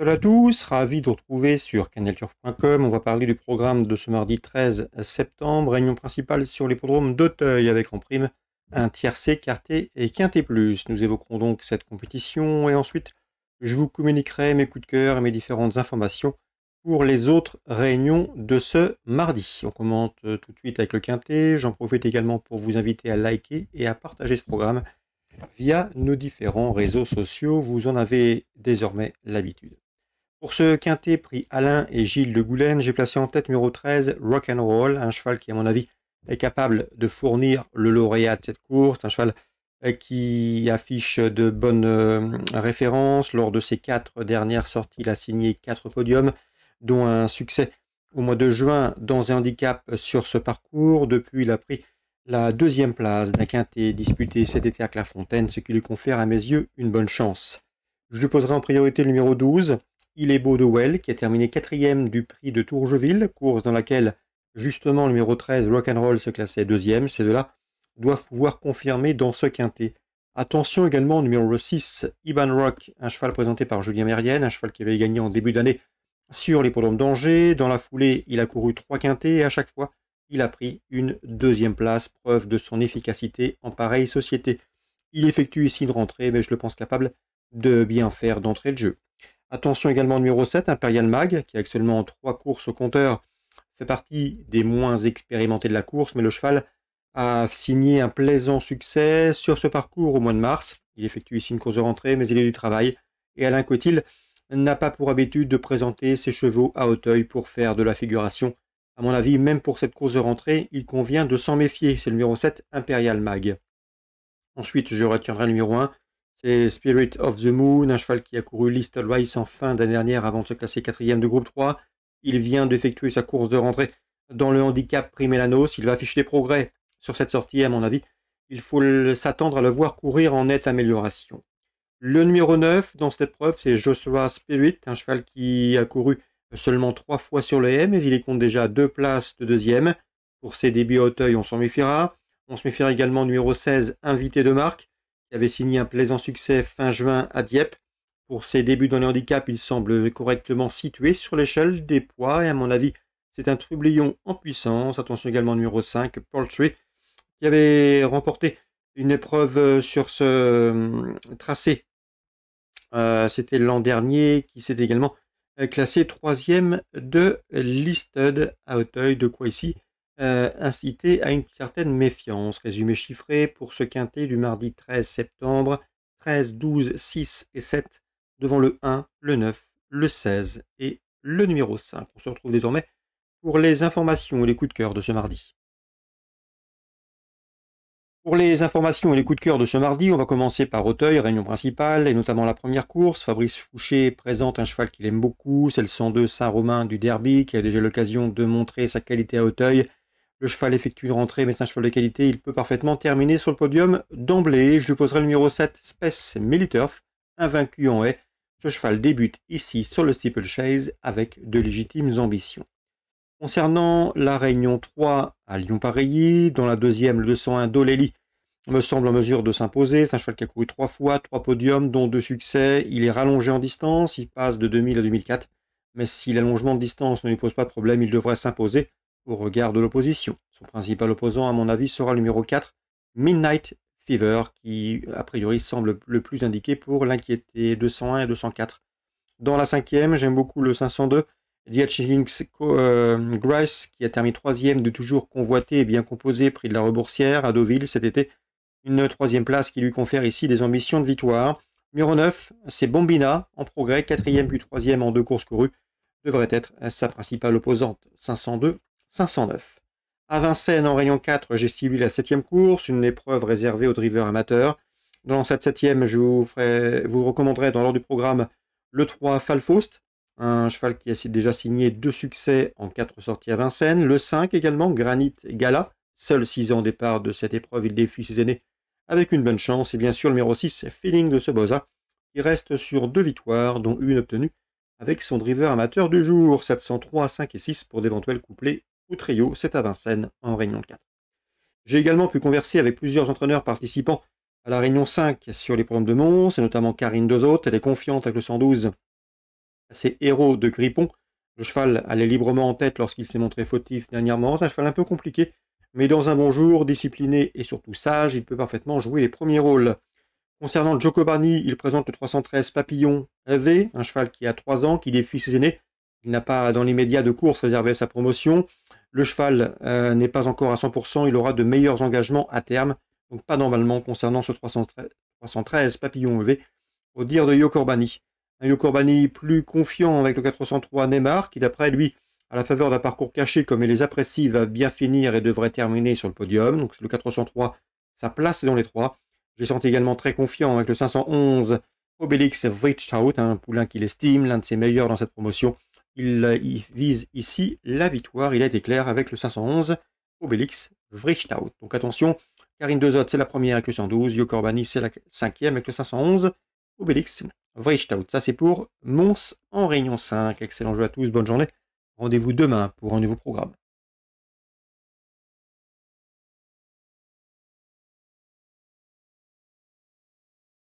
Salut à tous, ravi de vous retrouver sur canalturf.com. On va parler du programme de ce mardi 13 septembre. Réunion principale sur l'hippodrome d'Auteuil avec en prime un tiercé, quarté et quinté plus. Nous évoquerons donc cette compétition et ensuite je vous communiquerai mes coups de cœur et mes différentes informations pour les autres réunions de ce mardi. On commente tout de suite avec le quinté. J'en profite également pour vous inviter à liker et à partager ce programme via nos différents réseaux sociaux. Vous en avez désormais l'habitude. Pour ce quintet pris Alain et Gilles de Goulaine, j'ai placé en tête numéro 13, Rock'n'Roll, un cheval qui à mon avis est capable de fournir le lauréat de cette course, un cheval qui affiche de bonnes références. Lors de ses 4 dernières sorties, il a signé 4 podiums, dont un succès au mois de juin dans un handicap sur ce parcours. Depuis, il a pris la 2e place d'un quintet disputé cet été à Clairefontaine, ce qui lui confère à mes yeux une bonne chance. Je lui poserai en priorité le numéro 12, Il est beau de Well, qui a terminé 4e du prix de Tourgeville, course dans laquelle justement le numéro 13, Rock'n'Roll, se classait 2e. Ces deux-là doivent pouvoir confirmer dans ce quintet. Attention également au numéro 6, Iban Rock, un cheval présenté par Julien Mérienne, un cheval qui avait gagné en début d'année sur l'hippodrome d'Angers. Dans la foulée, il a couru 3 quintets et à chaque fois, il a pris une 2e place, preuve de son efficacité en pareille société. Il effectue ici une rentrée, mais je le pense capable de bien faire d'entrée de jeu. Attention également au numéro 7, Imperial Mag, qui a actuellement 3 courses au compteur, fait partie des moins expérimentés de la course, mais le cheval a signé un plaisant succès sur ce parcours au mois de mars. Il effectue ici une course de rentrée, mais il est du travail. Et Alain Cotil n'a pas pour habitude de présenter ses chevaux à Auteuil pour faire de la figuration. À mon avis, même pour cette course de rentrée, il convient de s'en méfier. C'est le numéro 7, Imperial Mag. Ensuite, je retiendrai le numéro 1. C'est Spirit of the Moon, un cheval qui a couru Listed Rice en fin d'année dernière avant de se classer 4e de groupe 3. Il vient d'effectuer sa course de rentrée dans le handicap Prix Mélanos. Il va afficher des progrès sur cette sortie, à mon avis. Il faut s'attendre à le voir courir en nette amélioration. Le numéro 9 dans cette épreuve, c'est Joshua Spirit, un cheval qui a couru seulement 3 fois sur le M, mais il y compte déjà 2 places de 2e. Pour ses débuts à Auteuil, on s'en méfiera. On se méfiera également au numéro 16, Invité de marque, qui avait signé un plaisant succès fin juin à Dieppe. Pour ses débuts dans les handicaps, il semble correctement situé sur l'échelle des poids et à mon avis, c'est un trublion en puissance. Attention également au numéro 5, Poultry, qui avait remporté une épreuve sur ce tracé. C'était l'an dernier, qui s'est également classé 3e de Listed à Auteuil, de quoi ici inciter à une certaine méfiance. Résumé chiffré pour ce quintet du mardi 13 septembre, 13, 12, 6 et 7 devant le 1, le 9, le 16 et le numéro 5. On se retrouve désormais pour les informations et les coups de cœur de ce mardi. Pour les informations et les coups de cœur de ce mardi, on va commencer par Auteuil, réunion principale, et notamment la première course. Fabrice Fouché présente un cheval qu'il aime beaucoup, c'est le 102 Saint-Romain du Derby, qui a déjà l'occasion de montrer sa qualité à Auteuil. Le cheval effectue une rentrée, mais c'est un cheval de qualité, il peut parfaitement terminer sur le podium d'emblée. Je lui poserai le numéro 7, Space Militurf, invaincu en haie. Ce cheval débute ici sur le steeplechase avec de légitimes ambitions. Concernant la réunion 3 à Lyon-Pareilly, dans la deuxième, le 201 Doleli me semble en mesure de s'imposer. C'est un cheval qui a couru 3 fois, 3 podiums, dont 2 succès. Il est rallongé en distance, il passe de 2000 à 2004. Mais si l'allongement de distance ne lui pose pas de problème, il devrait s'imposer au regard de l'opposition. Son principal opposant, à mon avis, sera le numéro 4, Midnight Fever, qui, a priori, semble le plus indiqué pour l'inquiéter. 201 et 204. Dans la 5e, j'aime beaucoup le 502, The Achieving Grace, qui a terminé 3e de toujours convoité et bien composé, prix de la Reboursière à Deauville cet été. Une 3e place qui lui confère ici des ambitions de victoire. Numéro 9, c'est Bombina, en progrès, 4e puis 3e en 2 courses courues, devrait être sa principale opposante, 502, 509. À Vincennes, en réunion 4, j'ai ciblé la 7e course, une épreuve réservée aux drivers amateurs. Dans cette 7e, je vous recommanderai dans l'ordre du programme le 3, Falfaust, un cheval qui a déjà signé 2 succès en 4 sorties à Vincennes. Le 5 également, Granit Gala, seul 6 ans au départ de cette épreuve, il défie ses aînés avec une bonne chance. Et bien sûr le numéro 6, Feeling de Sebosa, qui reste sur 2 victoires, dont une obtenue avec son driver amateur du jour. 703, 5 et 6 pour d'éventuels couplets ou trio, c'est à Vincennes en réunion 4. J'ai également pu converser avec plusieurs entraîneurs participants à la réunion 5 sur les programmes de Mons, et notamment Karine Dezot. Elle est confiante avec le 112 C'est Héros de Grippon. Le cheval allait librement en tête lorsqu'il s'est montré fautif dernièrement. C'est un cheval un peu compliqué, mais dans un bon jour, discipliné et surtout sage, il peut parfaitement jouer les premiers rôles. Concernant Giocobani, il présente le 313 Papillon V, un cheval qui a 3 ans, qui défie ses aînés. Il n'a pas dans l'immédiat de course réservé à sa promotion. Le cheval n'est pas encore à 100%, il aura de meilleurs engagements à terme. Donc pas normalement concernant ce 313 Papillon V, au dire de Yokorbani. Un Yokorbani plus confiant avec le 403 Neymar, qui d'après lui, à la faveur d'un parcours caché comme il les apprécie, va bien finir et devrait terminer sur le podium. Donc le 403, sa place est dans les 3. J'ai senti également très confiant avec le 511 Obélix Vrichthout, un poulain qu'il estime, l'un de ses meilleurs dans cette promotion. Il vise ici la victoire. Il a été clair avec le 511 Obélix Vrichthout. Donc attention, Karine Dezotte, c'est la première avec le 112. Yokorbani, c'est la 5e avec le 511 Obélix Vrichthout. Ça, c'est pour Mons en Réunion 5. Excellent jeu à tous, bonne journée. Rendez-vous demain pour un nouveau programme.